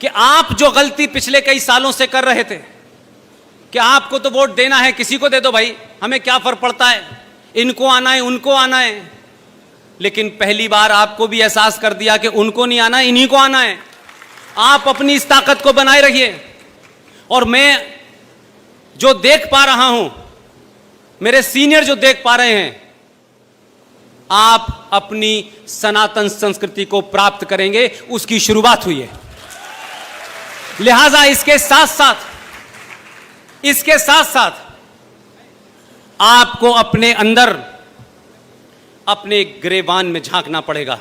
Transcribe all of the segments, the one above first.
कि आप जो गलती पिछले कई सालों से कर रहे थे कि आपको तो वोट देना है, किसी को दे दो भाई, हमें क्या फर्क पड़ता है, इनको आना है उनको आना है। लेकिन पहली बार आपको भी एहसास कर दिया कि उनको नहीं आना, इन्हीं को आना है। आप अपनी इस ताकत को बनाए रखिए। और मैं जो देख पा रहा हूं, मेरे सीनियर जो देख पा रहे हैं, आप अपनी सनातन संस्कृति को प्राप्त करेंगे, उसकी शुरुआत हुई है। लिहाजा इसके साथ साथ आपको अपने अंदर, अपने गिरेबान में झांकना पड़ेगा।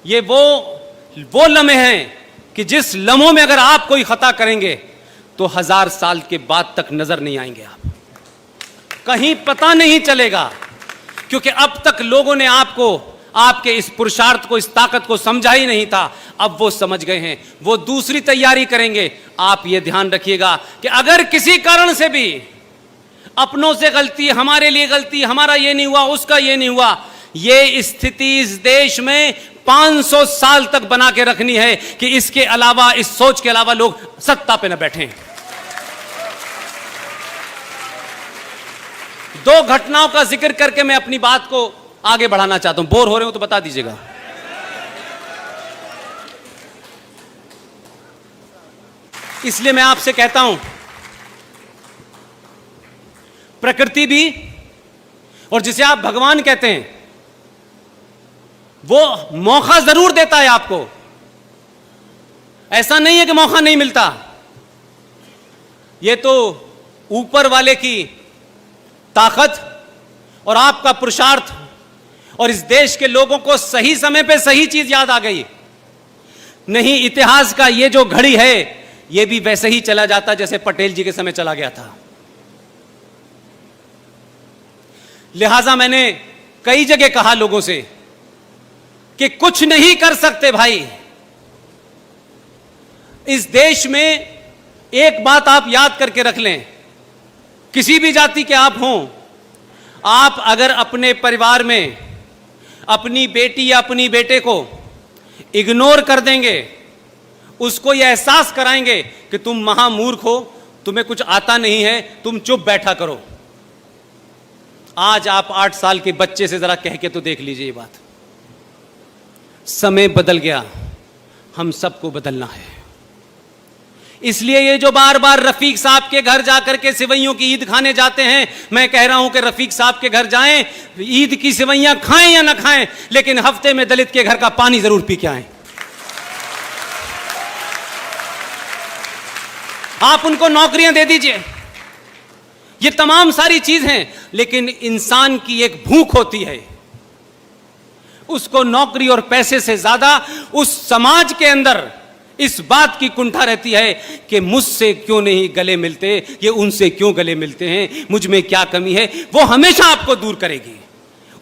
ये वो लम्हे हैं कि जिस लम्हों में अगर आप कोई खता करेंगे तो 1000 साल के बाद तक नजर नहीं आएंगे, आप कहीं पता नहीं चलेगा। क्योंकि अब तक लोगों ने आपको, आपके इस पुरुषार्थ को, इस ताकत को समझा ही नहीं था। अब वो समझ गए हैं, वो दूसरी तैयारी करेंगे। आप ये ध्यान रखिएगा कि अगर किसी कारण से भी अपनों से गलती, हमारे लिए गलती, हमारा ये नहीं हुआ, उसका ये नहीं हुआ, ये स्थिति इस देश में 500 साल तक बना के रखनी है कि इसके अलावा, इस सोच के अलावा लोग सत्ता पे न बैठें। 2 घटनाओं का जिक्र करके मैं अपनी बात को आगे बढ़ाना चाहता हूं। बोर हो रहे हो तो बता दीजिएगा। इसलिए मैं आपसे कहता हूं, प्रकृति भी, और जिसे आप भगवान कहते हैं, वो मौका जरूर देता है आपको। ऐसा नहीं है कि मौका नहीं मिलता। ये तो ऊपर वाले की ताकत और आपका पुरुषार्थ, और इस देश के लोगों को सही समय पे सही चीज याद आ गई। नहीं, इतिहास का ये जो घड़ी है, ये भी वैसे ही चला जाता जैसे पटेल जी के समय चला गया था। लिहाजा मैंने कई जगह कहा लोगों से कि कुछ नहीं कर सकते भाई। इस देश में एक बात आप याद करके रख लें, किसी भी जाति के आप हों, आप अगर अपने परिवार में अपनी बेटी या अपनी बेटे को इग्नोर कर देंगे, उसको यह एहसास कराएंगे कि तुम महामूर्ख हो, तुम्हें कुछ आता नहीं है, तुम चुप बैठा करो। आज आप 8 साल के बच्चे से जरा कह के तो देख लीजिए ये बात। समय बदल गया, हम सबको बदलना है। इसलिए ये जो बार बार रफीक साहब के घर जाकर के सिवैयों की ईद खाने जाते हैं, मैं कह रहा हूं कि रफीक साहब के घर जाएं, ईद की सिवैयां खाएं या ना खाएं, लेकिन हफ्ते में दलित के घर का पानी जरूर पी के आएं। आप उनको नौकरियां दे दीजिए। ये तमाम सारी चीज हैं, लेकिन इंसान की एक भूख होती है, उसको नौकरी और पैसे से ज्यादा उस समाज के अंदर इस बात की कुंठा रहती है कि मुझसे क्यों नहीं गले मिलते, ये उनसे क्यों गले मिलते हैं, मुझ में क्या कमी है। वो हमेशा आपको दूर करेगी।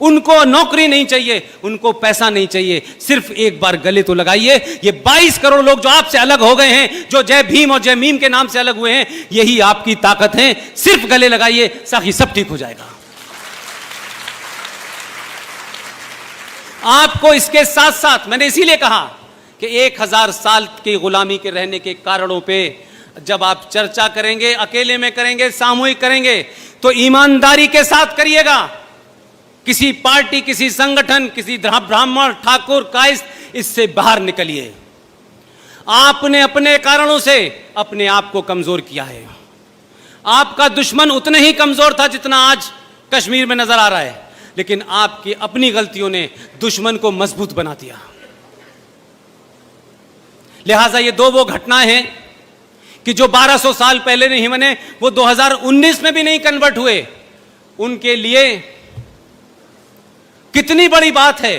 उनको नौकरी नहीं चाहिए, उनको पैसा नहीं चाहिए, सिर्फ एक बार गले तो लगाइए। ये 22 करोड़ लोग जो आपसे अलग हो गए हैं, जो जय भीम और जय मीम के नाम से अलग हुए हैं, यही आपकी ताकत है। सिर्फ गले लगाइए, साथ ही सब ठीक हो जाएगा। आपको इसके साथ साथ मैंने इसीलिए कहा कि 1000 साल की गुलामी के रहने के कारणों पे जब आप चर्चा करेंगे, अकेले में करेंगे, सामूहिक करेंगे, तो ईमानदारी के साथ करिएगा। किसी पार्टी, किसी संगठन, किसी ब्राह्मण, ठाकुर, कायस्थ, इससे बाहर निकलिए। आपने अपने कारणों से अपने आप को कमजोर किया है। आपका दुश्मन उतना ही कमजोर था जितना आज कश्मीर में नजर आ रहा है, लेकिन आपकी अपनी गलतियों ने दुश्मन को मजबूत बना दिया। लिहाजा ये वो घटनाएं हैं कि जो 1200 साल पहले नहीं बने, वो 2019 में भी नहीं कन्वर्ट हुए, उनके लिए कितनी बड़ी बात है।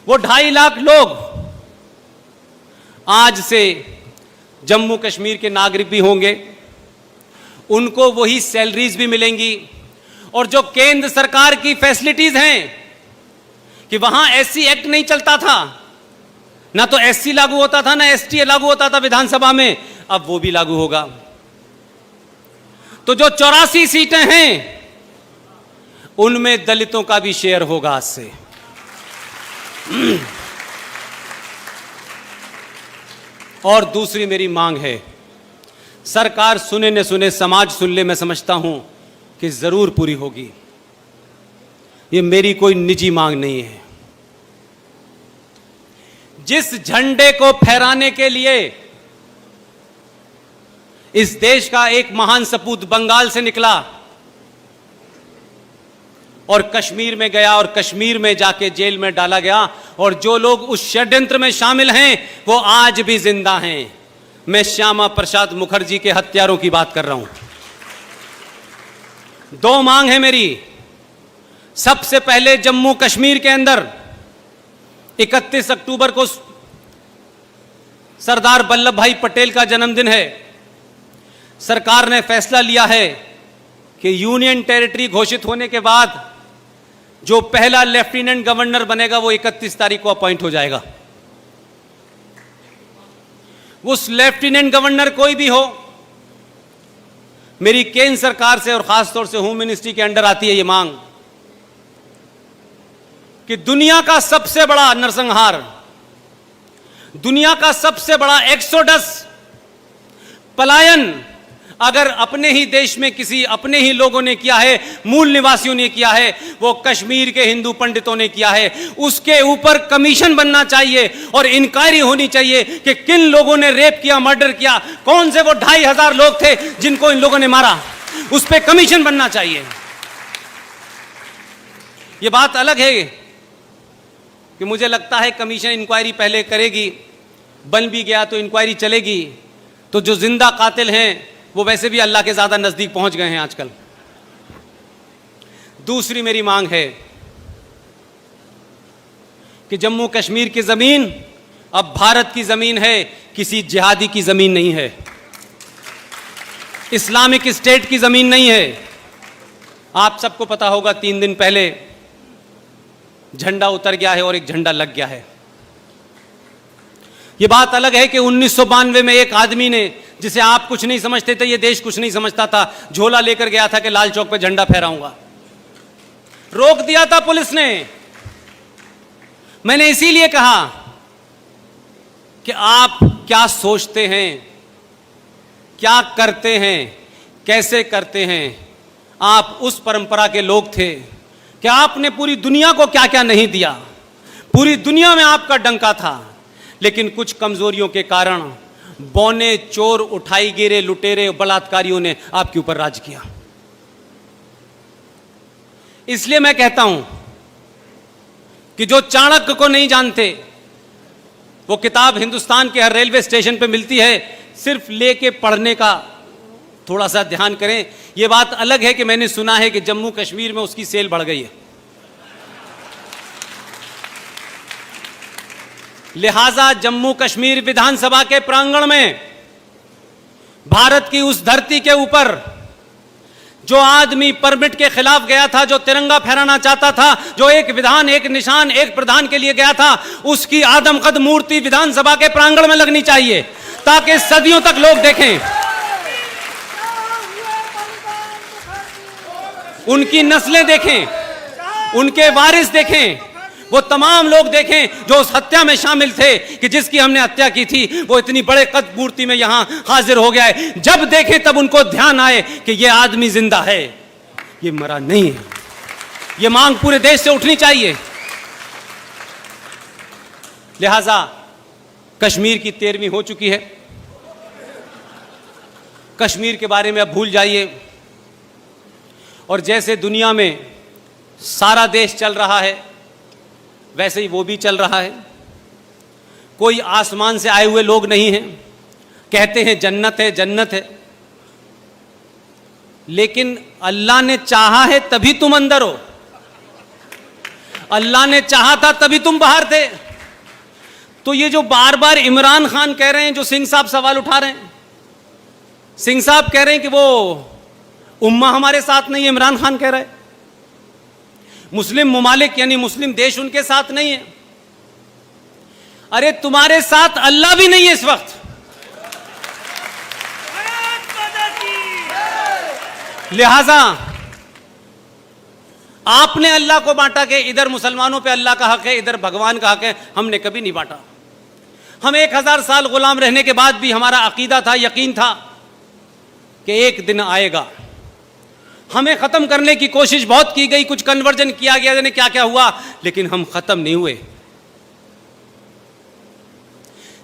वो 2.5 लाख लोग आज से जम्मू कश्मीर के नागरिक भी होंगे, उनको वही सैलरीज भी मिलेंगी, और जो केंद्र सरकार की फैसिलिटीज हैं कि वहां एससी एक्ट नहीं चलता था, ना तो एससी लागू होता था, ना एसटी लागू होता था विधानसभा में, अब वो भी लागू होगा। तो जो 84 सीटें हैं, उनमें दलितों का भी शेयर होगा आज से। और दूसरी मेरी मांग है, सरकार सुने न सुने, समाज सुन ले, मैं समझता हूं कि जरूर पूरी होगी। ये मेरी कोई निजी मांग नहीं है। जिस झंडे को फहराने के लिए इस देश का एक महान सपूत बंगाल से निकला और कश्मीर में गया और कश्मीर में जाके जेल में डाला गया, और जो लोग उस षड्यंत्र में शामिल हैं वो आज भी जिंदा हैं। मैं श्यामा प्रसाद मुखर्जी के हत्यारों की बात कर रहा हूं। दो मांग है मेरी। सबसे पहले, जम्मू कश्मीर के अंदर 31 अक्टूबर को सरदार वल्लभ भाई पटेल का जन्मदिन है। सरकार ने फैसला लिया है कि यूनियन टेरिटरी घोषित होने के बाद जो पहला लेफ्टिनेंट गवर्नर बनेगा वो 31 तारीख को अपॉइंट हो जाएगा। उस लेफ्टिनेंट गवर्नर कोई भी हो, मेरी केंद्र सरकार से और खासतौर से होम मिनिस्ट्री के अंडर आती है ये मांग कि दुनिया का सबसे बड़ा नरसंहार, दुनिया का सबसे बड़ा एक्सोडस, पलायन अगर अपने ही देश में किसी अपने ही लोगों ने किया है, मूल निवासियों ने किया है, वो कश्मीर के हिंदू पंडितों ने किया है। उसके ऊपर कमीशन बनना चाहिए और इंक्वायरी होनी चाहिए कि किन लोगों ने रेप किया, मर्डर किया, कौन से वो 2500 लोग थे जिनको इन लोगों ने मारा, उस पर कमीशन बनना चाहिए। ये बात अलग है कि मुझे लगता है कमीशन इंक्वायरी पहले करेगी, बन भी गया तो इंक्वायरी चलेगी, तो जो जिंदा कातिल हैं वो वैसे भी अल्लाह के ज़्यादा नज़दीक पहुंच गए हैं आजकल। दूसरी मेरी मांग है कि जम्मू कश्मीर की ज़मीन अब भारत की ज़मीन है, किसी जिहादी की ज़मीन नहीं है, इस्लामिक स्टेट की ज़मीन नहीं है। आप सबको पता होगा 3 दिन पहले झंडा उतर गया है और एक झंडा लग गया है। यह बात अलग है कि 1992 में एक आदमी ने, जिसे आप कुछ नहीं समझते थे, यह देश कुछ नहीं समझता था, झोला लेकर गया था कि लाल चौक पे झंडा फहराऊंगा, रोक दिया था पुलिस ने। मैंने इसीलिए कहा कि आप क्या सोचते हैं, क्या करते हैं, कैसे करते हैं। आप उस परंपरा के लोग थे कि आपने पूरी दुनिया को क्या क्या नहीं दिया, पूरी दुनिया में आपका डंका था, लेकिन कुछ कमजोरियों के कारण बौने चोर, उठाई गिरे, लुटेरे, बलात्कारियों ने आपके ऊपर राज किया। इसलिए मैं कहता हूं कि जो चाणक्य को नहीं जानते, वो किताब हिंदुस्तान के हर रेलवे स्टेशन पे मिलती है, सिर्फ लेके पढ़ने का थोड़ा सा ध्यान करें। यह बात अलग है कि मैंने सुना है कि जम्मू कश्मीर में उसकी सेल बढ़ गई है, लिहाजा जम्मू कश्मीर विधानसभा के प्रांगण में, भारत की उस धरती के ऊपर जो आदमी परमिट के खिलाफ गया था, जो तिरंगा फहराना चाहता था, जो एक विधान, एक निशान, एक प्रधान के लिए गया था, उसकी आदमकद मूर्ति विधानसभा के प्रांगण में लगनी चाहिए ताकि सदियों तक लोग देखें, उनकी नस्लें देखें, उनके वारिस देखें, वो तमाम लोग देखें जो उस हत्या में शामिल थे कि जिसकी हमने हत्या की थी, वो इतनी बड़े कद मूर्ति में यहां हाजिर हो गया है। जब देखें तब उनको ध्यान आए कि ये आदमी जिंदा है, ये मरा नहीं है। ये मांग पूरे देश से उठनी चाहिए। लिहाजा कश्मीर की 13वीं हो चुकी है। कश्मीर के बारे में अब भूल जाइए, और जैसे दुनिया में सारा देश चल रहा है वैसे ही वो भी चल रहा है। कोई आसमान से आए हुए लोग नहीं हैं। कहते हैं जन्नत है, जन्नत है, लेकिन अल्लाह ने चाहा है तभी तुम अंदर हो, अल्लाह ने चाहा था तभी तुम बाहर थे। तो ये जो बार बार इमरान खान कह रहे हैं, जो सिंह साहब सवाल उठा रहे हैं, सिंह साहब कह रहे हैं कि वो उम्मा हमारे साथ नहीं है, इमरान खान कह रहा है मुस्लिम ममालिक यानी मुस्लिम देश उनके साथ नहीं है। अरे तुम्हारे साथ अल्लाह भी नहीं है इस वक्त। लिहाजा आपने अल्लाह को बांटा कि इधर मुसलमानों पे अल्लाह का हक है, इधर भगवान का हक है, हमने कभी नहीं बांटा। हम 1000 साल गुलाम रहने के बाद भी हमारा अकीदा था, यकीन था कि एक दिन आएगा। हमें खत्म करने की कोशिश बहुत की गई, कुछ कन्वर्जन किया गया, जाने क्या क्या हुआ, लेकिन हम खत्म नहीं हुए।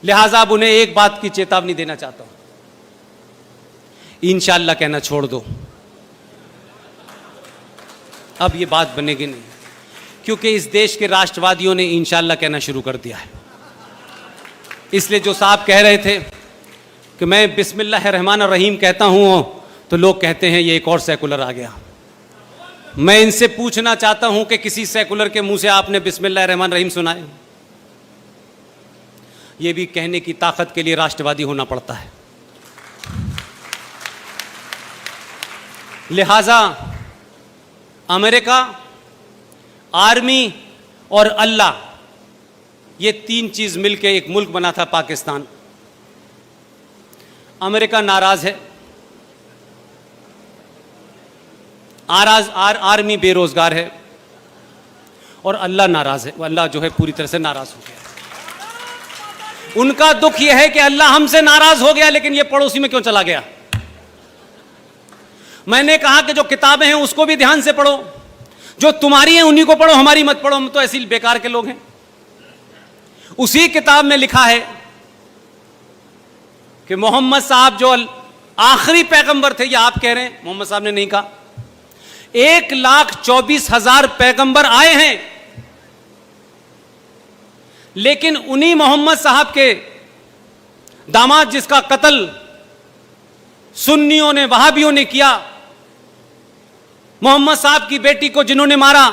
लिहाजा अब उन्हें एक बात की चेतावनी देना चाहता हूं, इंशाअल्लाह कहना छोड़ दो। अब ये बात बनेगी नहीं, क्योंकि इस देश के राष्ट्रवादियों ने इंशाअल्लाह कहना शुरू कर दिया है। इसलिए जो साहब कह रहे थे कि मैं बिस्मिल्लाहिर्रहमानिर्रहीम कहता हूं तो लोग कहते हैं ये एक और सेकुलर आ गया। मैं इनसे पूछना चाहता हूं कि किसी सेकुलर के मुंह से आपने बिस्मिल्लाहिर्रहमानिर्रहीम सुना है? ये भी कहने की ताकत के लिए राष्ट्रवादी होना पड़ता है। लिहाजा अमेरिका, आर्मी और अल्लाह, ये तीन चीज मिलकर एक मुल्क बना था पाकिस्तान। अमेरिका नाराज है, आर्मी बेरोजगार है और अल्लाह नाराज है। अल्लाह जो है पूरी तरह से नाराज हो गया। उनका दुख यह है कि अल्लाह हमसे नाराज हो गया, लेकिन यह पड़ोसी में क्यों चला गया। मैंने कहा कि जो किताबें हैं उसको भी ध्यान से पढ़ो, जो तुम्हारी हैं उन्हीं को पढ़ो, हमारी मत पढ़ो, हम तो ऐसी बेकार के लोग हैं। उसी किताब में लिखा है कि मोहम्मद साहब जो आखिरी पैगंबर थे, ये आप कह रहे हैं, मोहम्मद साहब ने नहीं कहा। 1,24,000 पैगंबर आए हैं, लेकिन उन्हीं मोहम्मद साहब के दामाद जिसका कत्ल सुन्नियों ने, वहाबियों ने किया, मोहम्मद साहब की बेटी को जिन्होंने मारा,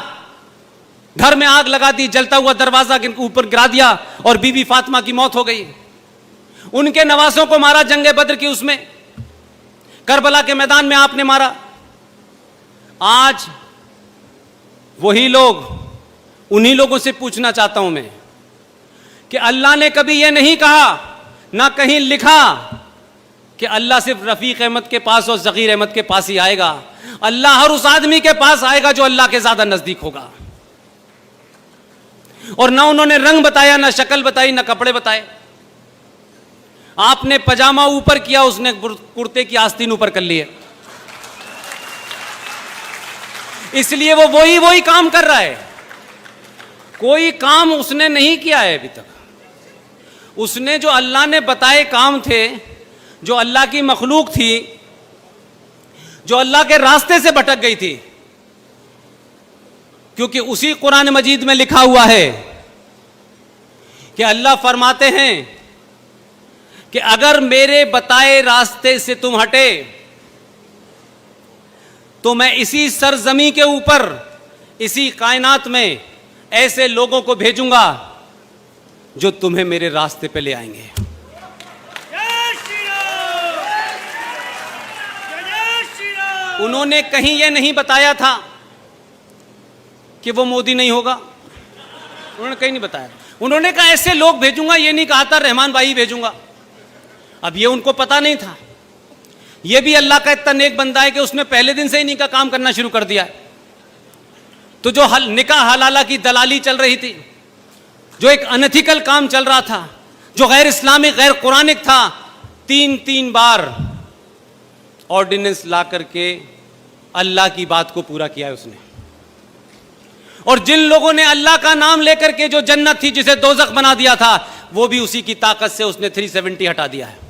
घर में आग लगा दी, जलता हुआ दरवाजा के ऊपर गिरा दिया और बीबी फातिमा की मौत हो गई। उनके नवासों को मारा जंगे बद्र की, उसमें करबला के मैदान में आपने मारा। आज वही लोग, उन्हीं लोगों से पूछना चाहता हूं मैं कि अल्लाह ने कभी यह नहीं कहा, ना कहीं लिखा कि अल्लाह सिर्फ रफीक अहमद के पास और जकीर अहमद के पास ही आएगा। अल्लाह हर उस आदमी के पास आएगा जो अल्लाह के ज्यादा नजदीक होगा। और ना उन्होंने रंग बताया, ना शक्ल बताई, ना कपड़े बताए। आपने पजामा ऊपर किया, उसने कुर्ते की आस्तीन ऊपर कर ली है। इसलिए वो वही काम कर रहा है। कोई काम उसने नहीं किया है अभी तक। उसने जो अल्लाह ने बताए काम थे, जो अल्लाह की मखलूक थी, जो अल्लाह के रास्ते से भटक गई थी, क्योंकि उसी कुरान मजीद में लिखा हुआ है कि अल्लाह फरमाते हैं कि अगर मेरे बताए रास्ते से तुम हटे तो मैं इसी सरजमी के ऊपर, इसी कायनात में ऐसे लोगों को भेजूंगा जो तुम्हें मेरे रास्ते पे ले आएंगे। उन्होंने कहीं यह नहीं बताया था कि वो मोदी नहीं होगा, उन्होंने कहीं नहीं बताया। उन्होंने कहा ऐसे लोग भेजूंगा, ये नहीं कहा था रहमान भाई भेजूंगा। अब ये उनको पता नहीं था। ये भी अल्लाह का इतना नेक बंदा है कि उसने पहले दिन से ही निकाह काम करना शुरू कर दिया है। तो जो निकाह हलाला की दलाली चल रही थी, जो एक अनएथिकल काम चल रहा था, जो गैर इस्लामिक, गैर कुरानिक था, 3 बार ऑर्डिनेंस ला करके अल्लाह की बात को पूरा किया है उसने। और जिन लोगों ने अल्लाह का नाम लेकर के जो जन्नत थी जिसे दोजख बना दिया था, वो भी उसी की ताकत से उसने 370 हटा दिया है।